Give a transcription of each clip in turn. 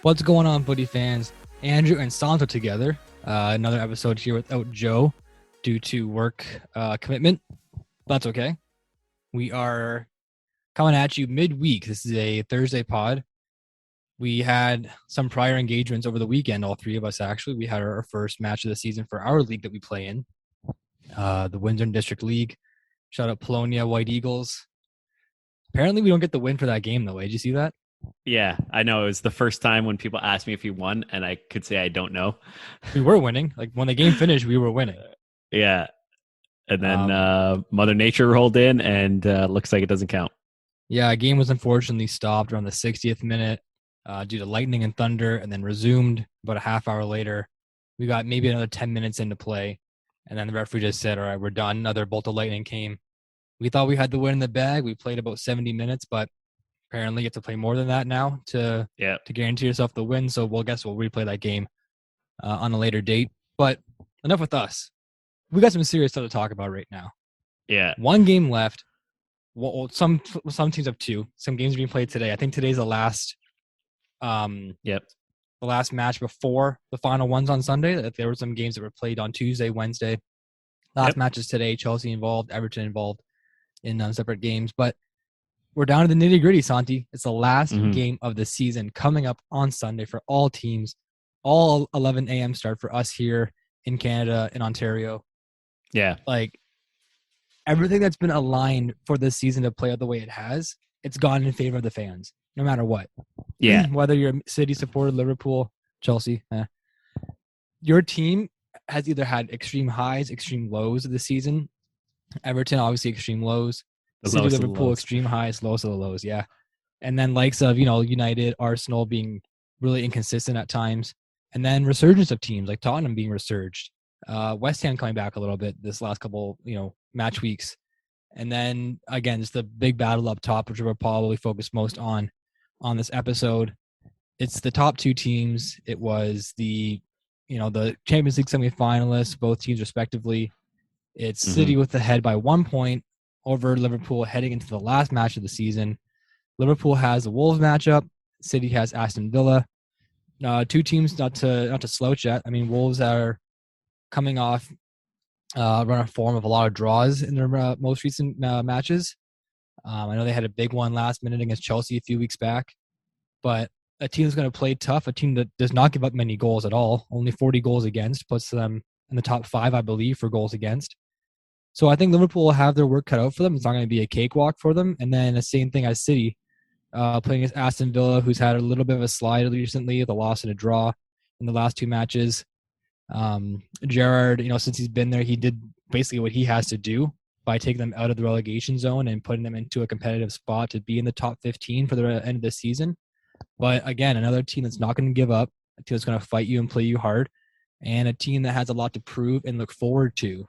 What's going on, footy fans? Andrew and Santo together. Another episode here without Joe due to work commitment. That's okay. We are coming at you midweek. This is a Thursday pod. We had some prior engagements over the weekend, all three of us actually. We had our first match of the season for our league that we play in, the Windsor District League. Shout out Polonia White Eagles. Apparently, we don't get the win for that game, though. Did you see that? Yeah, I know. It was the first time when people asked me if we won, and I could say I don't know. We were winning. Like, when the game finished, we were winning. Yeah. And then Mother Nature rolled in, and looks like it doesn't count. Yeah, game was unfortunately stopped around the 60th minute due to lightning and thunder, and then resumed about a half hour later. We got maybe another 10 minutes into play, and then the referee just said, all right, we're done. Another bolt of lightning came. We thought we had the win in the bag. We played about 70 minutes, but apparently you have to play more than that now to guarantee yourself the win. So, we'll replay that game on a later date. But enough with us. We got some serious stuff to talk about right now. Yeah. One game left. Well, some teams have two. Some games are being played today. I think today's the last. The last match before the final ones on Sunday. There were some games that were played on Tuesday, Wednesday. Last matches today. Chelsea involved, Everton involved in separate games. But we're down to the nitty gritty, Santi. It's the last game of the season coming up on Sunday for all teams. All 11 a.m. start for us here in Canada, in Ontario. Yeah. Like, everything that's been aligned for this season to play out the way it has, it's gone in favor of the fans, no matter what. Yeah. Whether you're a City supporter, Liverpool, Chelsea, your team has either had extreme highs, extreme lows of the season. Everton, obviously, extreme lows. City, Liverpool, extreme highs, lowest of the lows, yeah. And then likes of, United, Arsenal being really inconsistent at times. And then resurgence of teams like Tottenham being resurged. West Ham coming back a little bit this last couple, match weeks. And then, again, just the big battle up top, which we'll probably focus most on this episode. It's the top two teams. It was the Champions League semifinalists, both teams respectively. It's City with the head by 1 point over Liverpool heading into the last match of the season. Liverpool has the Wolves matchup. City has Aston Villa. Two teams not to slouch at. I mean, Wolves are coming off run a form of a lot of draws in their most recent matches. I know they had a big one last minute against Chelsea a few weeks back, but a team that's going to play tough, a team that does not give up many goals at all, only 40 goals against, puts them in the top 5, I believe, for goals against. So I think Liverpool will have their work cut out for them. It's not going to be a cakewalk for them. And then the same thing as City, playing against Aston Villa, who's had a little bit of a slide recently, the loss and a draw in the last two matches. Gerrard, since he's been there, he did basically what he has to do by taking them out of the relegation zone and putting them into a competitive spot to be in the top 15 for the end of the season. But again, another team that's not going to give up, a team that's going to fight you and play you hard, and a team that has a lot to prove and look forward to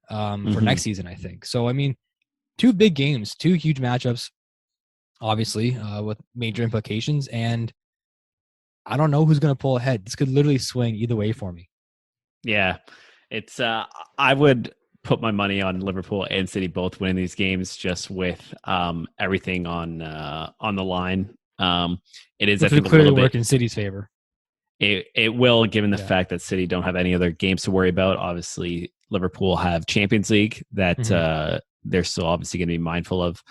for next season, I think. So, I mean, two big games, two huge matchups, obviously, with major implications, and I don't know who's going to pull ahead. This could literally swing either way for me. Yeah, it's I would put my money on Liverpool and City both winning these games, just with everything on the line. It is, Which I think, would clearly a little work bit in City's favor. It will, given the fact that City don't have any other games to worry about. Obviously, Liverpool have Champions League that they're still obviously going to be mindful of.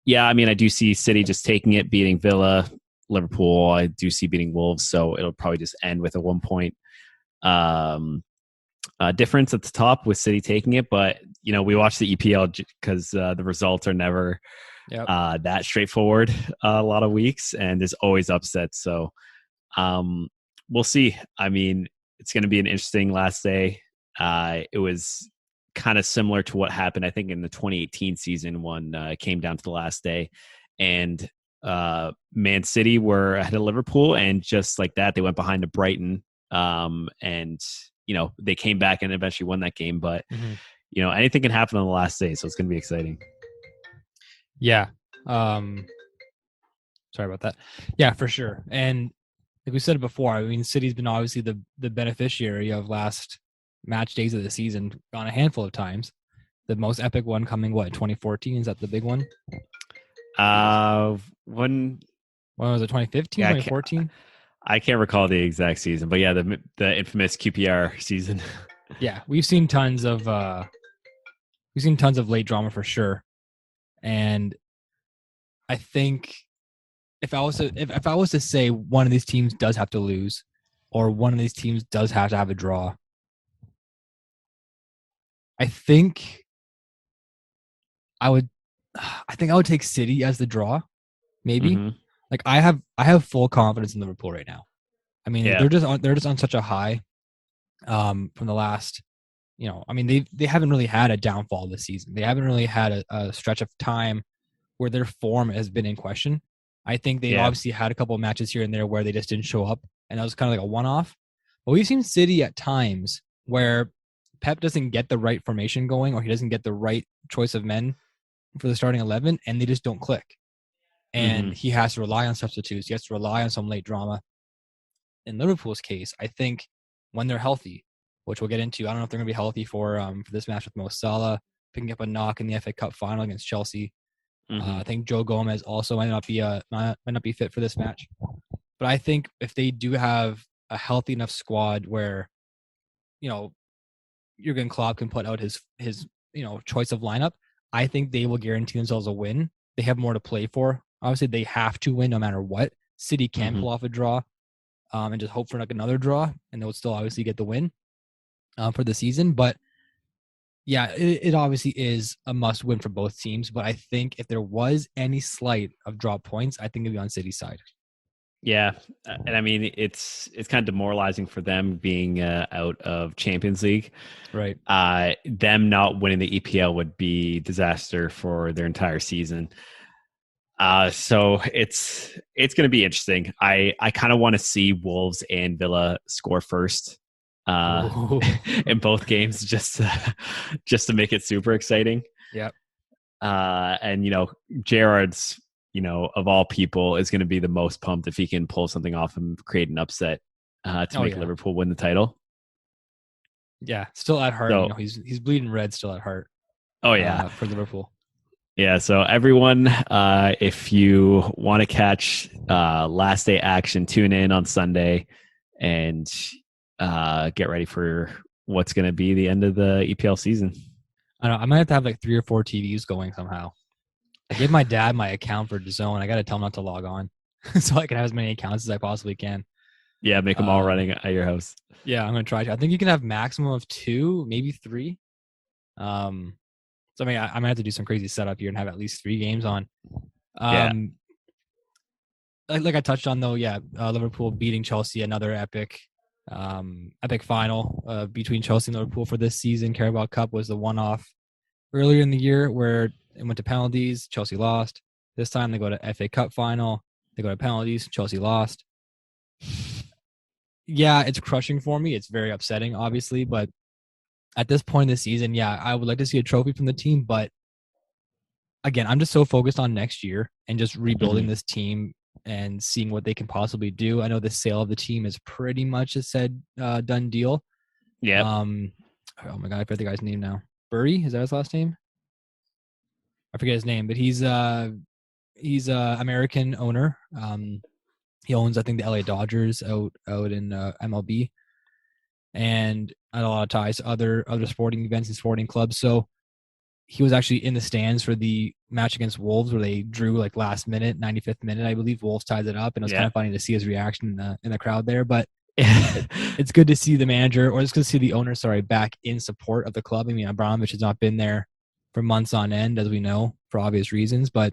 Yeah, I mean, I do see City just taking it, beating Villa. Liverpool, I do see beating Wolves, so it'll probably just end with a 1 point difference at the top with City taking it. But we watch the EPL because the results are never that straightforward a lot of weeks, and there's always upsets. So we'll see. I mean, it's going to be an interesting last day. It was kind of similar to what happened, I think, in the 2018 season when it came down to the last day, and Man City were ahead of Liverpool, and just like that, they went behind to Brighton, and they came back and eventually won that game. But anything can happen on the last day, so it's going to be exciting. Yeah. Sorry about that. Yeah, for sure. And like we said before, I mean, City's been obviously the beneficiary of last match days of the season on a handful of times. The most epic one coming, 2014? Is that the big one? When When was it, 2015, Yeah, 2014? I can't recall the exact season, but yeah, the infamous QPR season. Yeah, we've seen tons of late drama for sure. And I think if I was to say one of these teams does have to lose, or one of these teams does have to have a draw, I think I would take City as the draw, maybe. Mm-hmm. Like I have full confidence in Liverpool right now. I mean, Yeah, they're just on such a high from the last, I mean, they haven't really had a downfall this season. They haven't really had a stretch of time where their form has been in question. I think they've yeah, obviously had a couple of matches here and there where they just didn't show up, and that was kind of like a one-off. But we've seen City at times where Pep doesn't get the right formation going, or he doesn't get the right choice of men for the starting 11, and they just don't click. mm-hmm. And he has to rely on substitutes. He has to rely on some late drama. In Liverpool's case, I think when they're healthy, which we'll get into, I don't know if they're going to be healthy for this match with Mo Salah picking up a knock in the FA Cup final against Chelsea. Mm-hmm. I think Joe Gomez also might not be fit for this match. But I think if they do have a healthy enough squad where, you know, Jurgen Klopp can put out his choice of lineup, I think they will guarantee themselves a win. They have more to play for. Obviously, they have to win no matter what. City can Mm-hmm. pull off a draw, and just hope for like another draw, and they would still obviously get the win for the season. But yeah, it obviously is a must win for both teams. But I think if there was any slight of drop points, I think it'd be on City's side. Yeah, and I mean it's kind of demoralizing for them being out of Champions League. Right. Them not winning the EPL would be disaster for their entire season. So it's going to be interesting. I kind of want to see Wolves and Villa score first in both games just to make it super exciting. Yep. And Gerrard's of all people is going to be the most pumped if he can pull something off and create an upset to make Liverpool win the title. Yeah, still at heart. So, he's bleeding red still at heart. Oh yeah, for Liverpool. Yeah, so everyone, if you want to catch last day action, tune in on Sunday and get ready for what's going to be the end of the EPL season. I know I might have to have like 3 or 4 TVs going somehow. I gave my dad my account for DAZN. I got to tell him not to log on so I can have as many accounts as I possibly can. Yeah, make them all running at your house. Yeah, I'm going to try. I think you can have maximum of 2, maybe 3. So I mean, I might have to do some crazy setup here and have at least 3 games on. Like I touched on though, Liverpool beating Chelsea, another epic final between Chelsea and Liverpool for this season. Carabao Cup was the one-off earlier in the year where it went to penalties. Chelsea lost. This time they go to FA Cup final. They go to penalties. Chelsea lost. Yeah, it's crushing for me. It's very upsetting, obviously, but at this point in the season, I would like to see a trophy from the team. But again, I'm just so focused on next year and just rebuilding this team and seeing what they can possibly do. I know the sale of the team is pretty much a said done deal. Yeah. Oh my god, I forget the guy's name now. Burry, is that his last name? I forget his name, but he's a American owner. He owns, I think, the LA Dodgers out in MLB, and had a lot of ties to other sporting events and sporting clubs. So he was actually in the stands for the match against Wolves where they drew like last minute, 95th minute, I believe. Wolves tied it up, and it was kind of funny to see his reaction in the crowd there. But it's good to see the manager, or it's good to see the owner, back in support of the club. I mean, Abramovich has not been there for months on end, as we know, for obvious reasons, but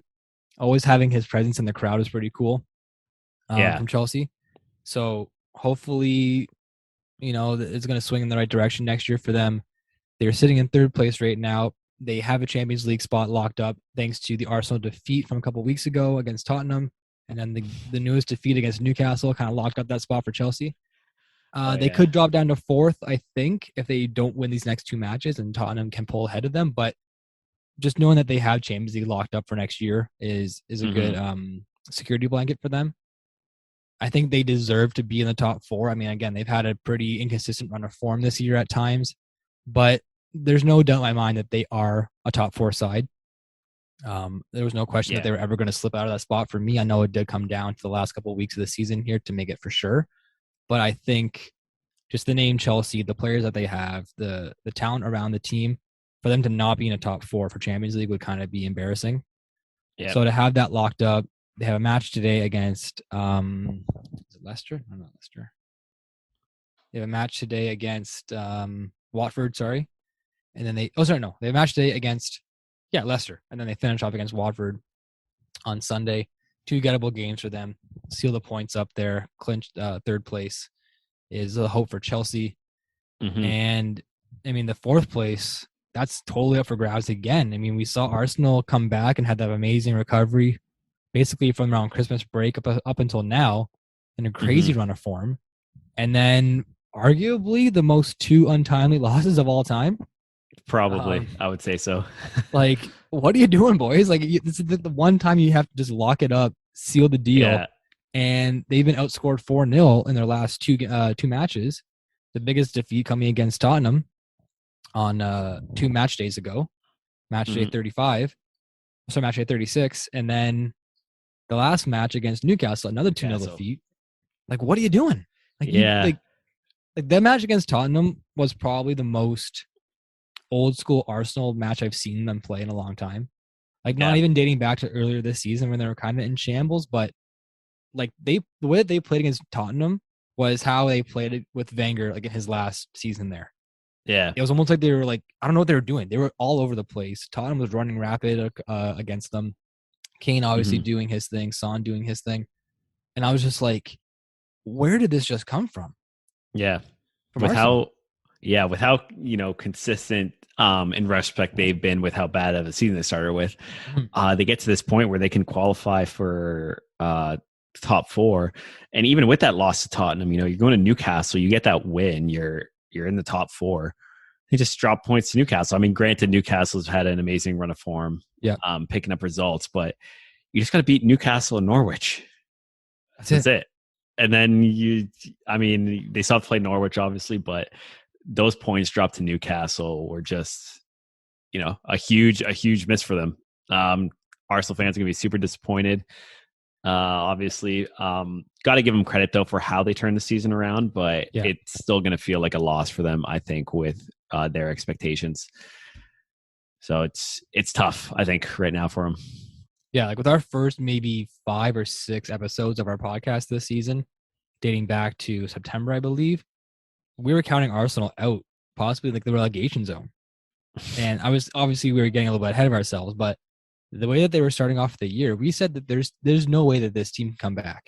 always having his presence in the crowd is pretty cool from Chelsea. So hopefully, it's going to swing in the right direction next year for them. They're sitting in 3rd place right now. They have a Champions League spot locked up thanks to the Arsenal defeat from a couple of weeks ago against Tottenham. And then the newest defeat against Newcastle kind of locked up that spot for Chelsea. They could drop down to 4th, I think, if they don't win these next 2 matches and Tottenham can pull ahead of them. But just knowing that they have Champions League locked up for next year is a good security blanket for them. I think they deserve to be in the top 4. I mean, again, they've had a pretty inconsistent run of form this year at times, but there's no doubt in my mind that they are a top 4 side. There was no question that they were ever going to slip out of that spot. For me, I know it did come down to the last couple of weeks of the season here to make it for sure. But I think just the name Chelsea, the players that they have, the talent around the team, for them to not be in a top 4 for Champions League would kind of be embarrassing. Yep. So to have that locked up, they have a match today against is it Leicester? No, not Leicester. They have a match today against Watford, sorry. And then they have a match today against Leicester. And then they finish off against Watford on Sunday. 2 gettable games for them. Seal the points up there. Clinch third place is a hope for Chelsea. Mm-hmm. And I mean, the 4th place, that's totally up for grabs again. I mean, we saw Arsenal come back and had that amazing recovery basically from around Christmas break up until now in a crazy run of form. And then arguably the most 2 untimely losses of all time. Probably, I would say so. Like, what are you doing, boys? Like, this is the one time you have to just lock it up, seal the deal. Yeah. And they've been outscored 4-0 in their last 2 matches. The biggest defeat coming against Tottenham on 2 match days ago. Match day 35. So match day 36. And then the last match against Newcastle, another 2-0 defeat. Like, what are you doing? Like, like that match against Tottenham was probably the most old school Arsenal match I've seen them play in a long time. Like, not even dating back to earlier this season when they were kind of in shambles, but like the way that they played against Tottenham was how they played it with Wenger, like in his last season there. Yeah. It was almost like they were like, I don't know what they were doing. They were all over the place. Tottenham was running rapid against them. Kane obviously doing his thing, Son doing his thing. And I was just like, where did this just come from? Yeah. With how consistent in retrospect they've been with how bad of a season they started with. They get to this point where they can qualify for top 4. And even with that loss to Tottenham, you're going to Newcastle, you get that win, you're in the top 4. They just drop points to Newcastle. I mean, granted, Newcastle's had an amazing run of form, picking up results, but you just got to beat Newcastle and Norwich. That's it. And then they still have to play Norwich, obviously, but those points dropped to Newcastle were just, a huge miss for them. Arsenal fans are going to be super disappointed. Obviously, got to give them credit though for how they turned the season around, but it's still going to feel like a loss for them, I think, with their expectations. So it's tough, I think, right now for them. Yeah, like with our first maybe 5 or 6 episodes of our podcast this season, dating back to September, I believe, we were counting Arsenal out, possibly like the relegation zone. And we were getting a little bit ahead of ourselves, but the way that they were starting off the year, we said that there's no way that this team can come back.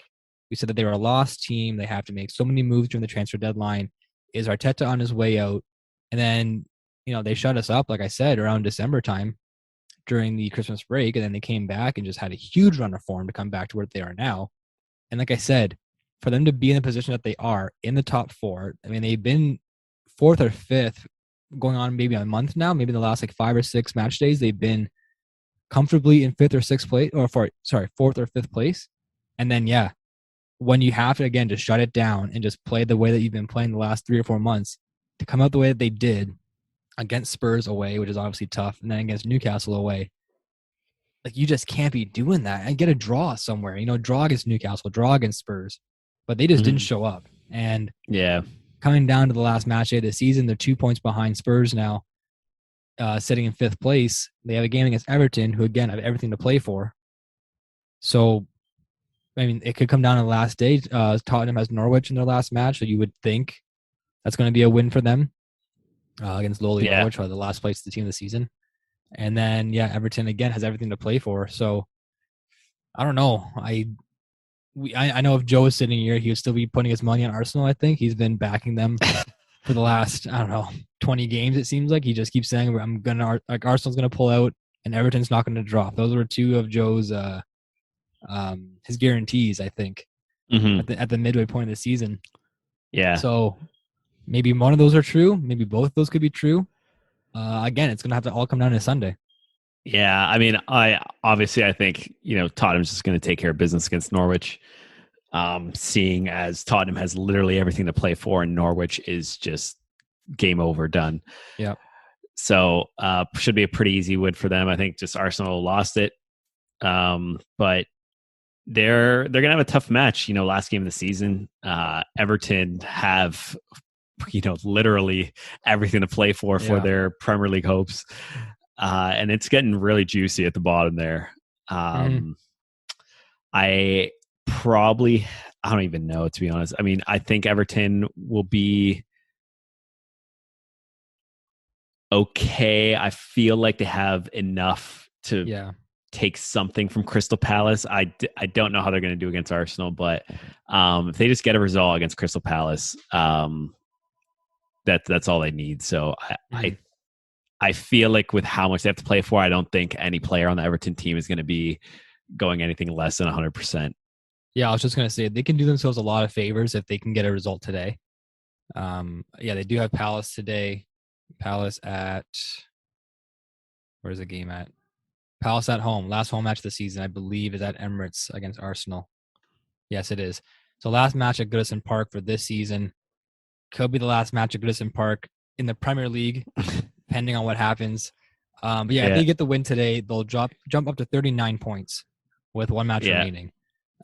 We said that they were a lost team. They have to make so many moves during the transfer deadline. Is Arteta on his way out? And then, they shut us up, like I said, around December time during the Christmas break. And then they came back and just had a huge run of form to come back to where they are now. And like I said, for them to be in the position that they are in the top 4, I mean, they've been 4th or 5th going on maybe a month now, maybe the last like 5 or 6 match days, they've been comfortably in 5th or 6th place, 4th or 5th place. And then, when you have to, again, just shut it down and just play the way that you've been playing the last 3 or 4 months, to come out the way that they did against Spurs away, which is obviously tough, and then against Newcastle away, like, you just can't be doing that and get a draw somewhere, draw against Newcastle, draw against Spurs, but they just didn't show up. And coming down to the last match day of the season, they're 2 points behind Spurs now, sitting in 5th place. They have a game against Everton, who again have everything to play for. So, I mean, it could come down to the last day. Tottenham has Norwich in their last match, so you would think that's going to be a win for them against lowly Norwich, the last place of the team of the season. And then, Everton again has everything to play for. So, I don't know. I know if Joe was sitting here, he would still be putting his money on Arsenal. I think he's been backing them for the last 20 games. It seems like he just keeps saying, Arsenal's gonna pull out and Everton's not gonna drop. Those were 2 of Joe's his guarantees, I think, at the midway point of the season. Yeah. So maybe one of those are true. Maybe both of those could be true. Again, it's gonna have to all come down to Sunday. Yeah, I mean, I think Tottenham's just going to take care of business against Norwich. Seeing as Tottenham has literally everything to play for, and Norwich is just game over, done. Yeah. So should be a pretty easy win for them. I think just Arsenal lost it. But they're gonna have a tough match. Last game of the season, Everton have literally everything to play for their Premier League hopes, and it's getting really juicy at the bottom there. I don't even know, to be honest. I mean, I think Everton will be okay. I feel like they have enough to take something from Crystal Palace. I don't know how they're going to do against Arsenal, but if they just get a result against Crystal Palace, that's all they need. So I feel like with how much they have to play for, I don't think any player on the Everton team is going to be going anything less than 100%. Yeah, I was just going to say they can do themselves a lot of favors if they can get a result today. They do have Palace today. Palace at where's the game at? Palace at home. Last home match of the season, I believe, is at Emirates against Arsenal. Yes, it is. So last match at Goodison Park for this season. Could be the last match at Goodison Park in the Premier League, depending on what happens. If they get the win today, they'll jump up to 39 points with one match remaining.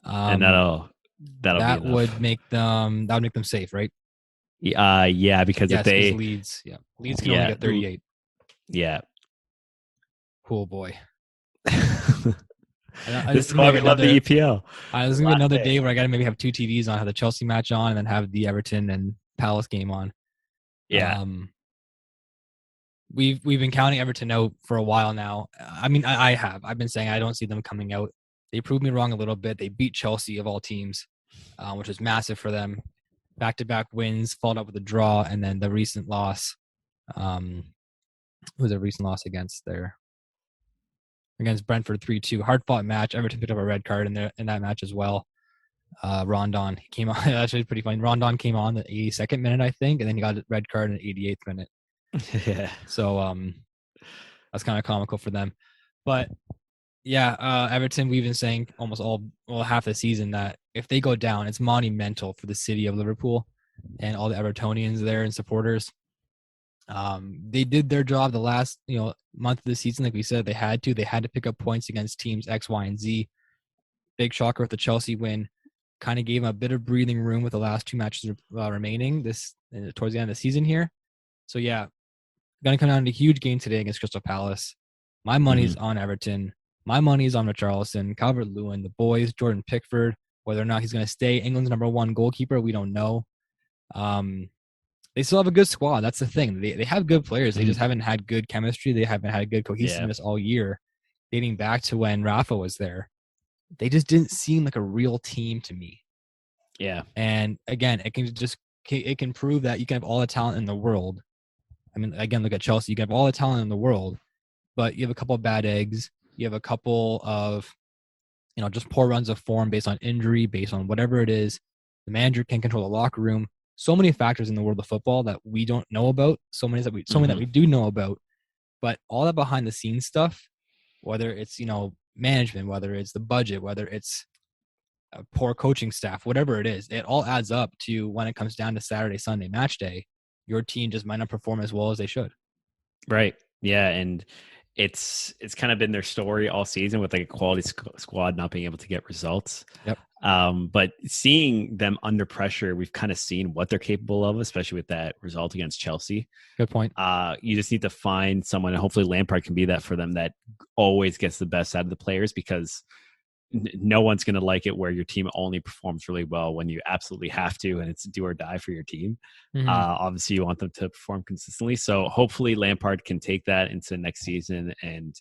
And that would make them safe, right? Because if they Leeds can only get 38. Yeah. Cool boy. This is why we love the EPL. This is gonna be another day where I gotta maybe have two TVs on, have the Chelsea match on, and then have the Everton and Palace game on. Yeah. We've been counting Everton out for a while now. I mean, I've been saying I don't see them coming out. They proved me wrong a little bit. They beat Chelsea of all teams, which is massive for them. Back-to-back wins, followed up with a draw, and then the recent loss. Who was a recent loss against Brentford 3-2. Hard-fought match. Everton picked up a red card in that match as well. Rondon came on. Actually, pretty funny. Rondon came on the 82nd minute, I think, and then he got a red card in the 88th minute. Yeah. So that's kind of comical for them. But yeah, Everton, we've been saying half the season that if they go down, it's monumental for the city of Liverpool and all the Evertonians there and supporters. They did their job the last month of the season, like we said. They had to pick up points against teams X, Y, and Z. Big shocker with the Chelsea win. Kind of gave them a bit of breathing room with the last two matches remaining towards the end of the season here. So yeah, going to come down to a huge game today against Crystal Palace. My money's on Everton. My money's on Richarlison, Calvert-Lewin, the boys, Jordan Pickford. Whether or not he's going to stay England's number one goalkeeper, we don't know. They still have a good squad. That's the thing. They have good players. They just haven't had good chemistry. They haven't had good cohesiveness all year, dating back to when Rafa was there. They just didn't seem like a real team to me. Yeah. And again, it can prove that you can have all the talent in the world. I mean, again, look at Chelsea. You can have all the talent in the world, but you have a couple of bad eggs. You have a couple of, just poor runs of form based on injury, based on whatever it is. The manager can't control the locker room. So many factors in the world of football that we don't know about. So many that we do know about. But all that behind the scenes stuff, whether it's management, whether it's the budget, whether it's a poor coaching staff, whatever it is, it all adds up to when it comes down to Saturday, Sunday match day. Your team just might not perform as well as they should. Right. Yeah, and it's kind of been their story all season with like a quality squad not being able to get results. Yep. But seeing them under pressure, we've kind of seen what they're capable of, especially with that result against Chelsea. Good point. You just need to find someone, and hopefully Lampard can be that for them, that always gets the best out of the players, because no one's going to like it where your team only performs really well when you absolutely have to, and it's do or die for your team. Obviously you want them to perform consistently. So hopefully Lampard can take that into next season, and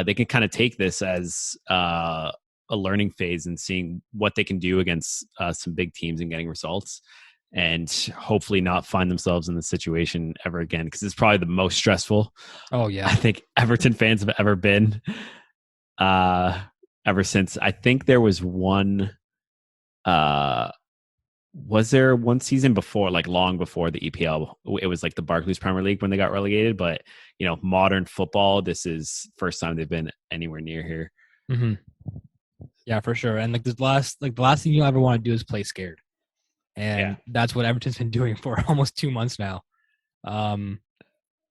they can kind of take this as a learning phase and seeing what they can do against some big teams and getting results, and hopefully not find themselves in the situation ever again, because it's probably the most stressful. Oh yeah. I think Everton fans have ever been. Ever since, I think there was one, was there one season before, like long before the EPL, it was like the Barclays Premier League when they got relegated, but modern football, this is first time they've been anywhere near here. Yeah, for sure. And the last thing you ever want to do is play scared. And that's what Everton's been doing for almost 2 months now.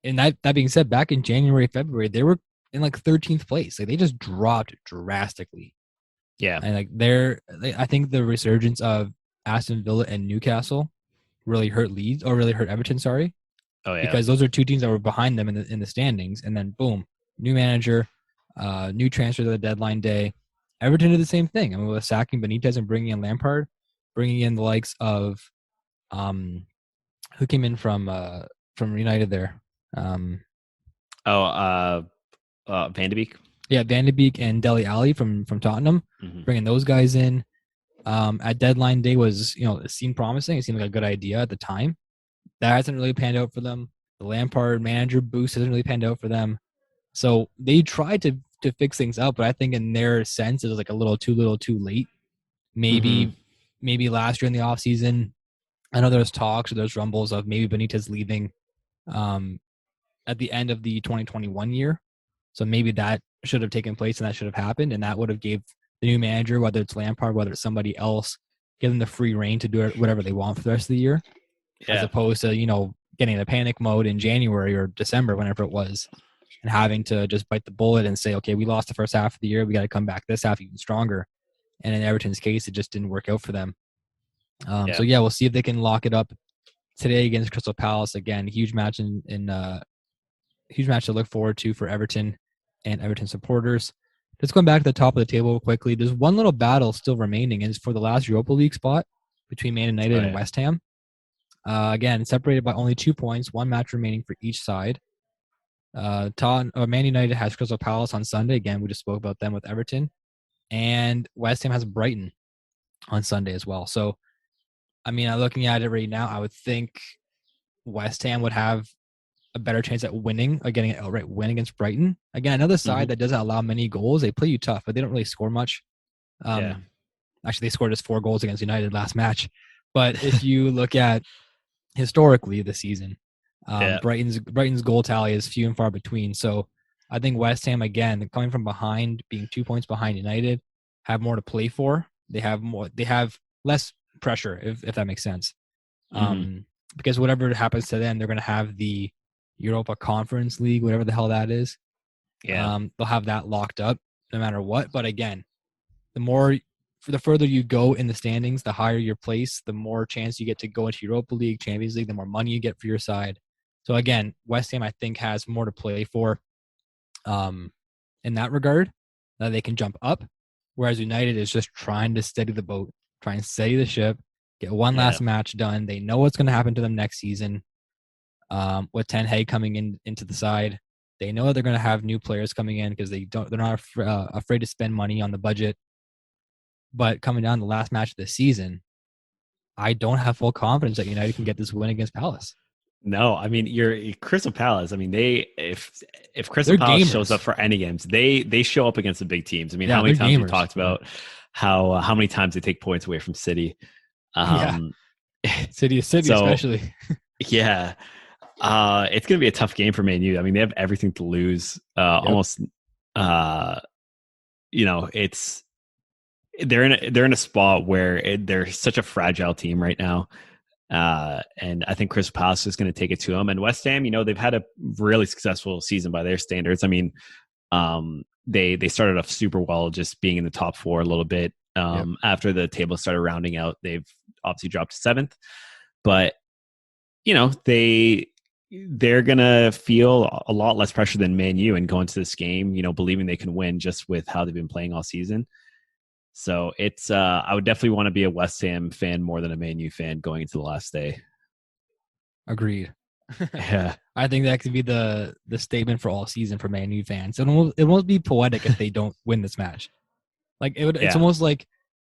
and that being said, back in January, February, they were in like 13th place. Like they just dropped drastically. Yeah. And like I think the resurgence of Aston Villa and Newcastle really hurt Leeds, or really hurt Everton, sorry. Oh, yeah. Because those are two teams that were behind them in the standings. And then boom, new manager, new transfer to the deadline day. Everton did the same thing. I mean, with sacking Benitez and bringing in Lampard, bringing in the likes of who came in from United there. Van de Beek. Yeah, Van de Beek and Dele Alli from Tottenham, bringing those guys in at deadline day was, it seemed promising. It seemed like a good idea at the time. That hasn't really panned out for them. The Lampard manager boost hasn't really panned out for them. So they tried to fix things up, but I think in their sense it was like a little too late. Maybe last year in the offseason, I know there's talks or there's rumbles of maybe Benitez leaving at the end of the 2021 year. So maybe that should have taken place and that should have happened, and that would have gave the new manager, whether it's Lampard, whether it's somebody else, give them the free reign to do whatever they want for the rest of the year, as opposed to getting in a panic mode in January or December, whenever it was, and having to just bite the bullet and say, okay, we lost the first half of the year, we got to come back this half even stronger. And in Everton's case, it just didn't work out for them. So we'll see if they can lock it up today against Crystal Palace. Again, huge match huge match to look forward to for Everton and Everton supporters. Just going back to the top of the table quickly, there's one little battle still remaining, and it's for the last Europa League spot between Man United and West Ham. Again, separated by only 2 points, one match remaining for each side. Man United has Crystal Palace on Sunday. Again, we just spoke about them with Everton. And West Ham has Brighton on Sunday as well. So, I mean, looking at it right now, I would think West Ham would have a better chance at winning, or getting an outright win against Brighton. Again, another side that doesn't allow many goals. They play you tough, but they don't really score much. Actually, they scored just 4 goals against United last match. But if you look at historically this season, Brighton's goal tally is few and far between. So I think West Ham, again, coming from behind, being 2 points behind United, have more to play for. They have less pressure, if that makes sense. Because whatever happens to them, they're going to have the Europa Conference League, whatever the hell that is. They'll have that locked up no matter what. But again, the further you go in the standings, the higher your place, the more chance you get to go into Europa League, Champions League, the more money you get for your side. So again, West Ham, I think, has more to play for in that regard, that they can jump up, whereas United is just trying to steady the boat, trying to steady the ship, get one last match done. They know what's going to happen to them next season. With Ten Hag coming into the side, they know they're going to have new players coming in because they're not afraid to spend money on the budget. But coming down the last match of the season, I don't have full confidence that United can get this win against Palace. No, I mean, you're Crystal Palace. I mean, if Crystal Palace shows up for any games, they show up against the big teams. I mean, how many times we talked about how many times they take points away from City? City especially. Yeah. It's going to be a tough game for Man U. I mean, they have everything to lose. Almost, it's they're in a spot where they're such a fragile team right now. And I think Crystal Palace is going to take it to them. And West Ham, they've had a really successful season by their standards. I mean, they started off super well, just being in the top 4 a little bit. After the table started rounding out, they've obviously dropped to 7th. But they're going to feel a lot less pressure than Man U and go into this game, believing they can win just with how they've been playing all season. So it's, I would definitely want to be a West Ham fan more than a Man U fan going into the last day. Agreed. Yeah. I think that could be the statement for all season for Man U fans. It won't be poetic if they don't win this match. Like it's almost like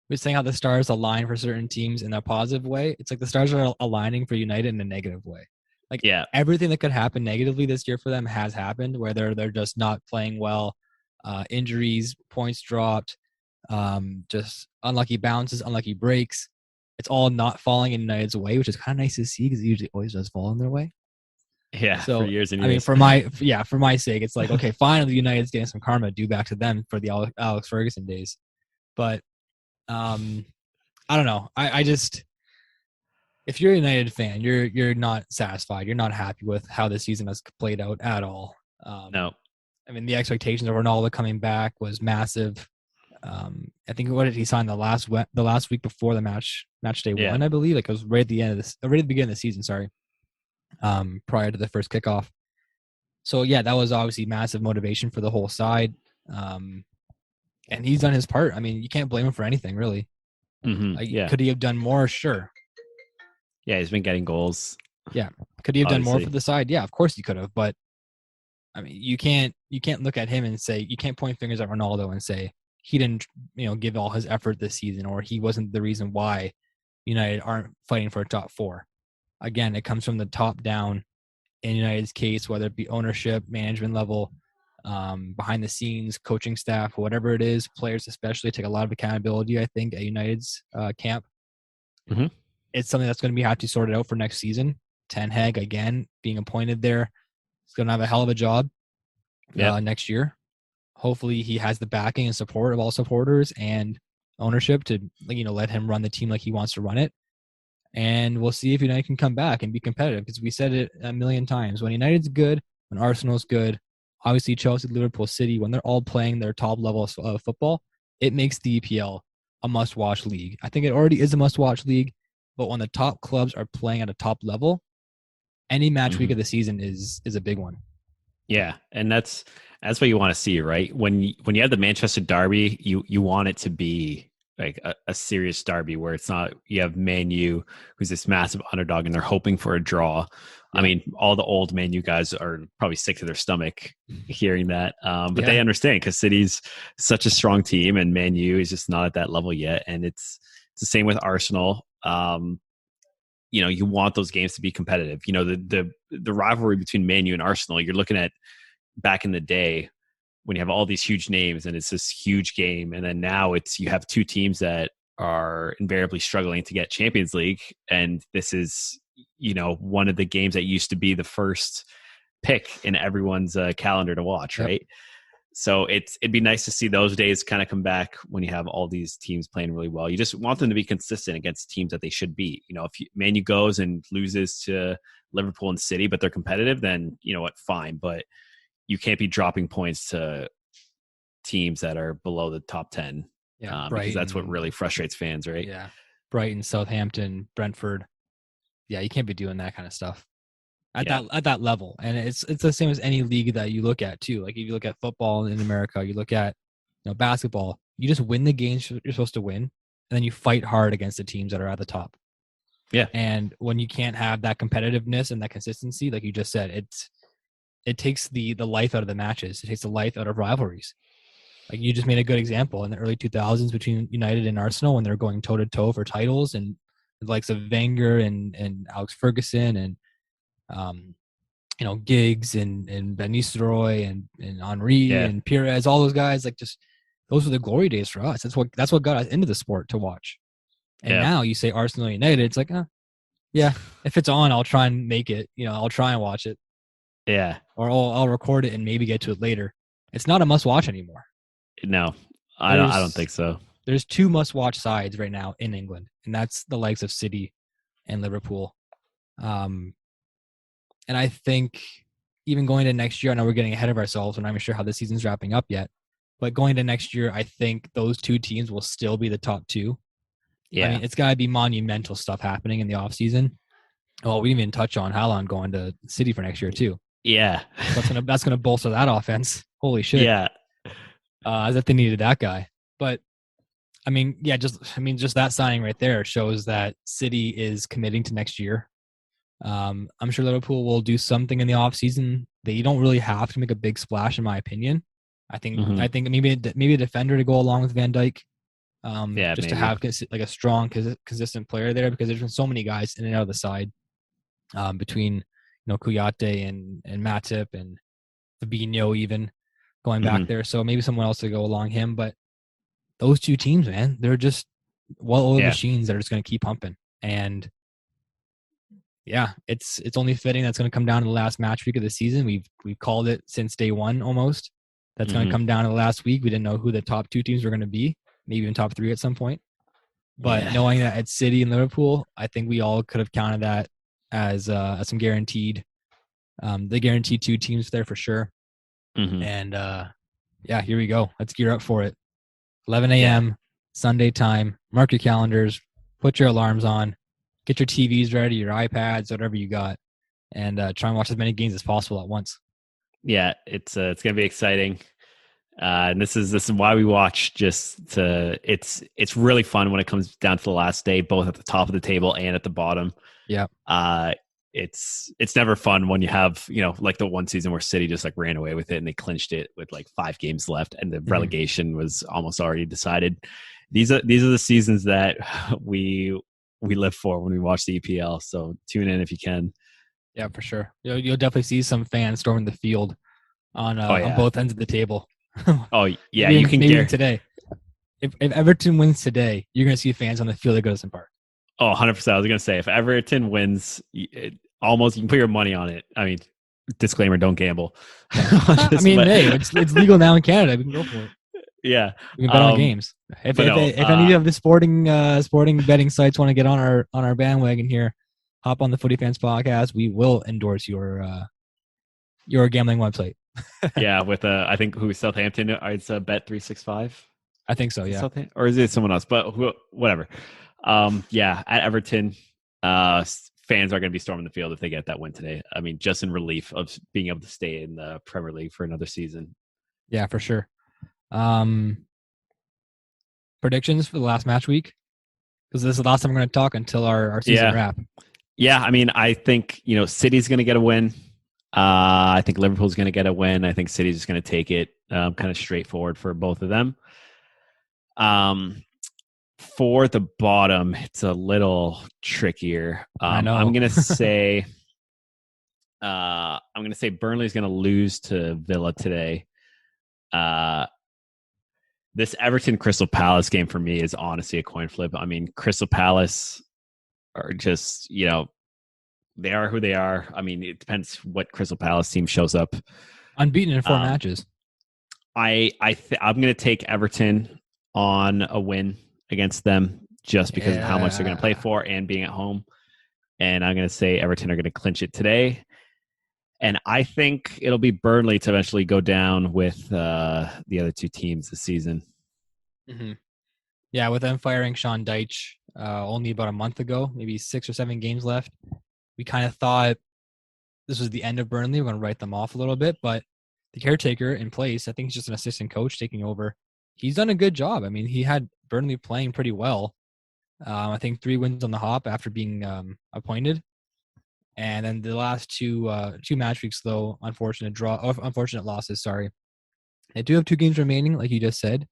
we're saying how the stars align for certain teams in a positive way. It's like the stars are aligning for United in a negative way. Like everything that could happen negatively this year for them has happened, where they're just not playing well, injuries, points dropped, just unlucky bounces, unlucky breaks. It's all not falling in United's way, which is kind of nice to see because it usually always does fall in their way. Yeah, so, for years and years. I mean, for my sake, it's like, okay, finally United's getting some karma due back to them for the Alex Ferguson days. But I don't know. I just if you're a United fan, you're not satisfied. You're not happy with how the season has played out at all. No. I mean, the expectations of Ronaldo coming back was massive. I think what did he sign the last week before the Matchday Yeah. 1, I believe. Like it was right at the end of this, right at the beginning of the season. Sorry, prior to the first kickoff. So yeah, that was obviously massive motivation for the whole side. And he's done his part. I mean, you can't blame him for anything, really. Yeah. Could he have done more? Sure. Yeah, he's been getting goals. Yeah. Could he have done more Obviously. for the side? Yeah, of course he could have. But I mean, you can't look at him and say, you can't point fingers at Ronaldo and say he didn't, give all his effort this season, or he wasn't the reason why United aren't fighting for a top four. Again, it comes from the top down in United's case, whether it be ownership, management level, behind the scenes, coaching staff, whatever it is, players especially take a lot of accountability, I think, at United's camp. Mm-hmm. It's something that's going to have to sort it out for next season. Ten Hag, again, being appointed there, he's going to have a hell of a job next year. Hopefully he has the backing and support of all supporters and ownership to, let him run the team like he wants to run it. And we'll see if United can come back and be competitive, because we said it a million times. When United's good, when Arsenal's good, obviously Chelsea, Liverpool, City, when they're all playing their top level of football, it makes the EPL a must-watch league. I think it already is a must-watch league, but when the top clubs are playing at a top level, any match week of the season is a big one. Yeah, and that's what you want to see, right? When you have the Manchester derby, you want it to be like a serious derby where it's not, you have Man U, who's this massive underdog, and they're hoping for a draw. Yeah. I mean, all the old Man U guys are probably sick to their stomach hearing that, but they understand, because City's such a strong team and Man U is just not at that level yet. And it's the same with Arsenal. You want those games to be competitive. The rivalry between Man U and Arsenal, you're looking at back in the day when you have all these huge names and it's this huge game. And then now you have two teams that are invariably struggling to get Champions League. And this is, one of the games that used to be the first pick in everyone's calendar to watch. Yep. Right. So it'd be nice to see those days kind of come back when you have all these teams playing really well. You just want them to be consistent against teams that they should beat. If Man U goes and loses to Liverpool and City, but they're competitive, then you know what, fine. But you can't be dropping points to teams that are below the top 10. Yeah, because that's what really frustrates fans, right? Yeah, Brighton, Southampton, Brentford. Yeah, you can't be doing that kind of stuff at that level. And it's the same as any league that you look at too. Like if you look at football in America, you look at basketball. You just win the games you're supposed to win, and then you fight hard against the teams that are at the top. Yeah. And when you can't have that competitiveness and that consistency, like you just said, it takes the life out of the matches. It takes the life out of rivalries. Like you just made a good example in the early 2000s between United and Arsenal when they're going toe to toe for titles, and the likes of Wenger and Alex Ferguson and Giggs and Van Nistelrooy and Henry and Pires, all those guys, like just those were the glory days for us. That's what got us into the sport to watch. And now you say Arsenal United, it's like, if it's on, I'll try and make it. I'll try and watch it. Yeah. Or I'll record it and maybe get to it later. It's not a must watch anymore. No, I don't think so. There's two must watch sides right now in England, and that's the likes of City and Liverpool. And I think even going to next year, I know we're getting ahead of ourselves. We're not even sure how the season's wrapping up yet. But going to next year, I think those two teams will still be the top two. Yeah. I mean, it's got to be monumental stuff happening in the offseason. Well, we didn't even touch on Haaland going to City for next year too. Yeah. That's gonna bolster that offense. Holy shit. Yeah. As if they needed that guy. But I mean, just that signing right there shows that City is committing to next year. I'm sure Liverpool will do something in the offseason. They don't really have to make a big splash, in my opinion. I think maybe a defender to go along with Van Dijk. Just to have like a strong, consistent player there, because there's been so many guys in and out of the side between Kouyaté and Matip and Fabinho even going back there. So maybe someone else to go along him. But those two teams, man, they're just well-oiled machines that are just going to keep pumping. And it's only fitting that's going to come down to the last match week of the season. We've called it since day one almost. That's going to come down to the last week. We didn't know who the top two teams were going to be, maybe even top three at some point. But knowing that it's City and Liverpool, I think we all could have counted that as some guaranteed, the guaranteed 2 teams there for sure. Mm-hmm. And here we go. Let's gear up for it. 11 a.m. Sunday time. Mark your calendars. Put your alarms on. Get your TVs ready, your iPads, whatever you got, and try and watch as many games as possible at once. Yeah, it's gonna be exciting. And this is why we watch. It's really fun when it comes down to the last day, both at the top of the table and at the bottom. Yeah. It's never fun when you have, like the one season where City just like ran away with it and they clinched it with like 5 games left and the relegation was almost already decided. These are the seasons that we live for when we watch the EPL. So tune in if you can. Yeah, for sure. You'll definitely see some fans storming the field on both ends of the table. Oh yeah, maybe, you can maybe today. If Everton wins today, you're going to see fans on the field at Goodison Park. Oh, 100%. I was going to say, if Everton wins, you can put your money on it. I mean, disclaimer, don't gamble. I mean, hey, it's legal now in Canada. We can go for it. Yeah. We can bet on games. If any of the sporting betting sites want to get on our bandwagon here, hop on the Footy Fans podcast. We will endorse your gambling website. Yeah, with I think who Southampton? It's Bet365. I think so. Yeah, or is it someone else? But whatever. At Everton, fans are going to be storming the field if they get that win today. I mean, just in relief of being able to stay in the Premier League for another season. Yeah, for sure. Predictions for the last match week, because this is the last time we're going to talk until our season wrap. Yeah, I mean, I think City's going to get a win. I think Liverpool's going to get a win. I think City's just going to take it kind of straightforward for both of them. For the bottom, it's a little trickier. I know. I'm going to say Burnley's going to lose to Villa today. This Everton Crystal Palace game for me is honestly a coin flip. I mean, Crystal Palace are just, they are who they are. I mean, it depends what Crystal Palace team shows up. Unbeaten in 4 matches. I'm going to take Everton on a win against them just because of how much they're going to play for and being at home. And I'm going to say Everton are going to clinch it today. And I think it'll be Burnley to eventually go down with the other 2 teams this season. Mm-hmm. Yeah, with them firing Sean Dyche only about a month ago, maybe 6 or 7 games left, we kind of thought this was the end of Burnley. We're going to write them off a little bit. But the caretaker in place, I think he's just an assistant coach taking over. He's done a good job. I mean, he had Burnley playing pretty well. I think 3 wins on the hop after being appointed. And then the last 2 match weeks, though, unfortunate losses. Sorry, they do have 2 games remaining, like you just said.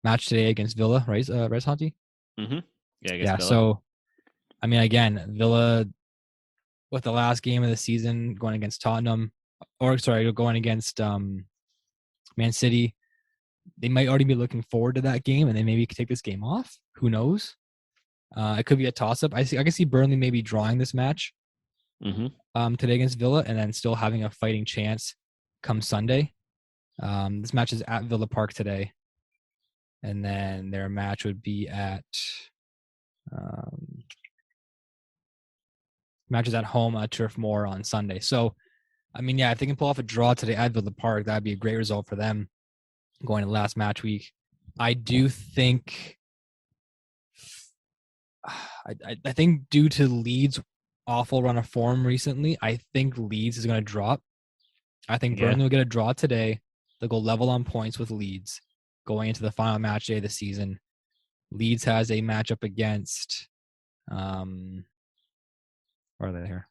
Match today against Villa, right, Santi? Mm-hmm. Yeah. Villa. So, I mean, again, Villa with the last game of the season going against Tottenham, going against Man City, they might already be looking forward to that game, and they maybe could take this game off. Who knows? It could be a toss-up. I can see Burnley maybe drawing this match. Today against Villa, and then still having a fighting chance come Sunday. This match is at Villa Park today, and then their match would be at matches at home at Turf Moor on Sunday. So, I mean, if they can pull off a draw today at Villa Park, that'd be a great result for them going to last match week. I do think, I think due to Leeds' awful run of form recently, I think Leeds is going to drop. I think Burnley will get a draw today. They'll go level on points with Leeds going into the final match day of the season. Leeds has a matchup against, where are they here?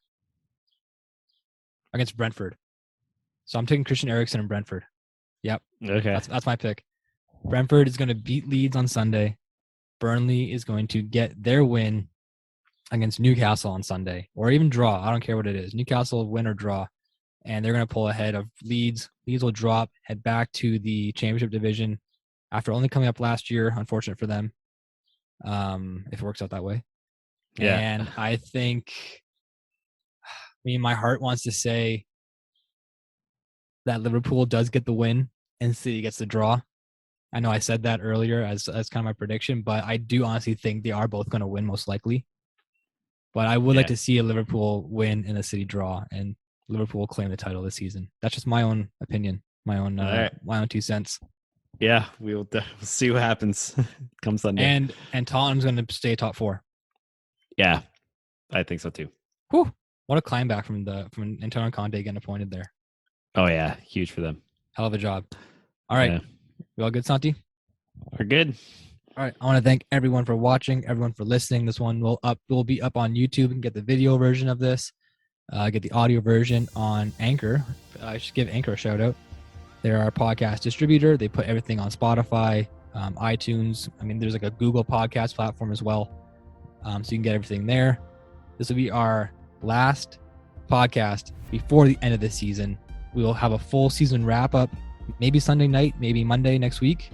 Against Brentford. So I'm taking Christian Eriksen and Brentford. Yep. Okay. That's my pick. Brentford is going to beat Leeds on Sunday. Burnley is going to get their win against Newcastle on Sunday, or even draw. I don't care what it is. Newcastle win or draw, and they're going to pull ahead of Leeds. Leeds will drop, head back to the Championship division after only coming up last year. Unfortunate for them, if it works out that way. Yeah. And I think, my heart wants to say that Liverpool does get the win and City gets the draw. I know I said that earlier as kind of my prediction, but I do honestly think they are both going to win most likely. But I would like to see a Liverpool win and a City draw, and Liverpool claim the title this season. That's just my own opinion, my own 2 cents. Yeah, we'll see what happens come Sunday. And Tottenham's going to stay top 4. Yeah, I think so too. Whew. What a climb back from Antonio Conte getting appointed there. Oh yeah, huge for them. Hell of a job. All right, we all good, Santi? We're good. All right, I want to thank everyone for watching, everyone for listening. This one will be up on YouTube and get the video version of this. Get the audio version on Anchor. I should give Anchor a shout out. They're our podcast distributor. They put everything on Spotify, iTunes. I mean, there's like a Google podcast platform as well. So you can get everything there. This will be our last podcast before the end of the season. We will have a full season wrap up, maybe Sunday night, maybe Monday next week.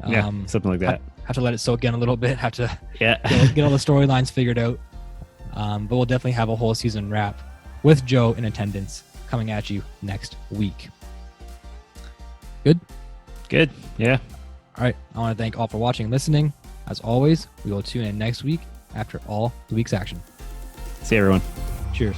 Something like that. Have to let it soak in a little bit. Have to get all the storylines figured out. But we'll definitely have a whole season wrap with Joe in attendance coming at you next week. Good? Yeah. All right. I want to thank all for watching and listening. As always, we will tune in next week after all the week's action. See you, everyone. Cheers.